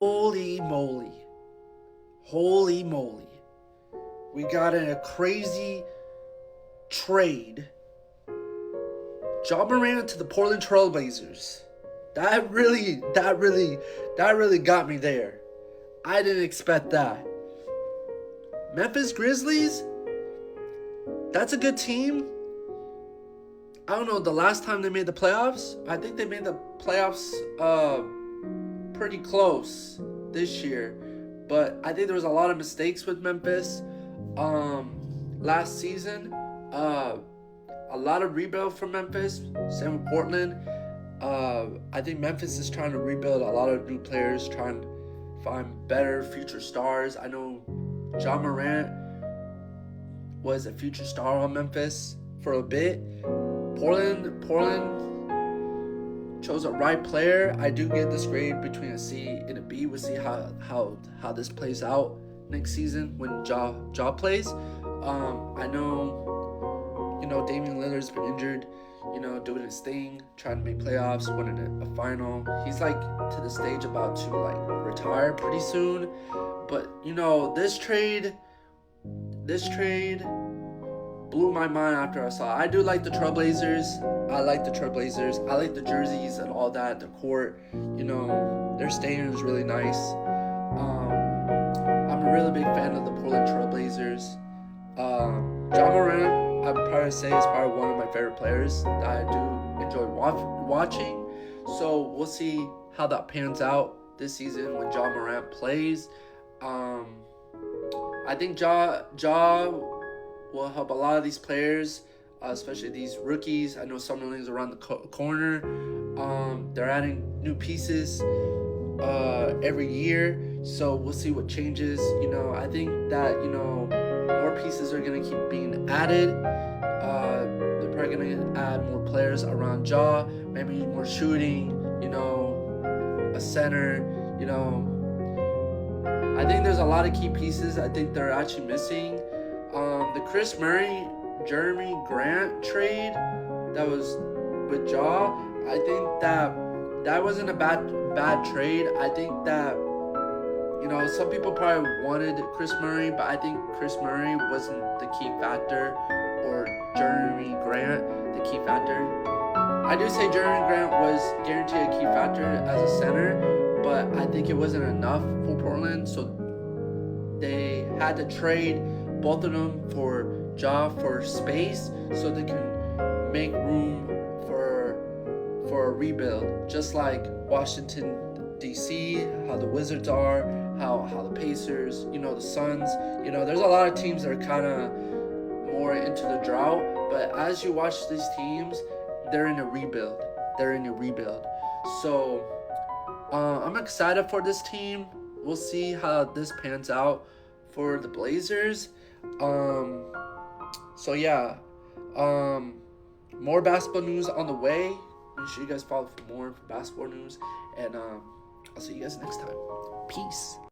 Holy moly. Holy moly. We got in a crazy trade. Morant to the Portland Trailblazers. That really got me there. I didn't expect that. Memphis Grizzlies, that's a good team. I don't know, the last time they made the playoffs, I think they made the playoffs pretty close this year. But I think there was a lot of mistakes with Memphis last season. A lot of rebuild from Memphis. Same with Portland. I think Memphis is trying to rebuild a lot of new players, trying to find better future stars. I know Morant was a future star on Memphis for a bit. Portland chose a right player. I do get this grade between a C and a B. We'll see how this plays out next season when Ja plays. I know, Damian Lillard's been injured, doing his thing, trying to make playoffs, winning a final. He's like to the stage about to like retire pretty soon. But this trade blew my mind after I saw it. I do like the Trailblazers. I like the jerseys and all that, the court. Their stadium is really nice. I'm a really big fan of the Portland Trailblazers. Morant, I'd probably say, is probably one of my favorite players that I do enjoy watching. So we'll see how that pans out this season when Morant plays. I think Ja will help a lot of these players, especially these rookies. I know Summerlin's around the corner. They're adding new pieces every year, so we'll see what changes. I think that more pieces are gonna keep being added. They're probably gonna add more players around Ja, maybe more shooting. A center. I think there's a lot of key pieces I think they're actually missing. The Chris Murray, Jeremy Grant trade that was with Ja, I think that wasn't a bad trade. I think that some people probably wanted Chris Murray, but I think Chris Murray wasn't the key factor, or Jeremy Grant the key factor. I do say Jeremy Grant was guaranteed a key factor as a center, but I think it wasn't enough for Portland, so they had to trade both of them for Ja for space, so they can make room for a rebuild, just like Washington DC, how the Wizards are, how the Pacers, the Suns. There's a lot of teams that are kind of more into the drought, but as you watch these teams, they're in a rebuild. So I'm excited for this team. We'll see how this pans out for the Blazers. So yeah, more basketball news on the way. Make sure you guys follow for more basketball news, and I'll see you guys next time. Peace.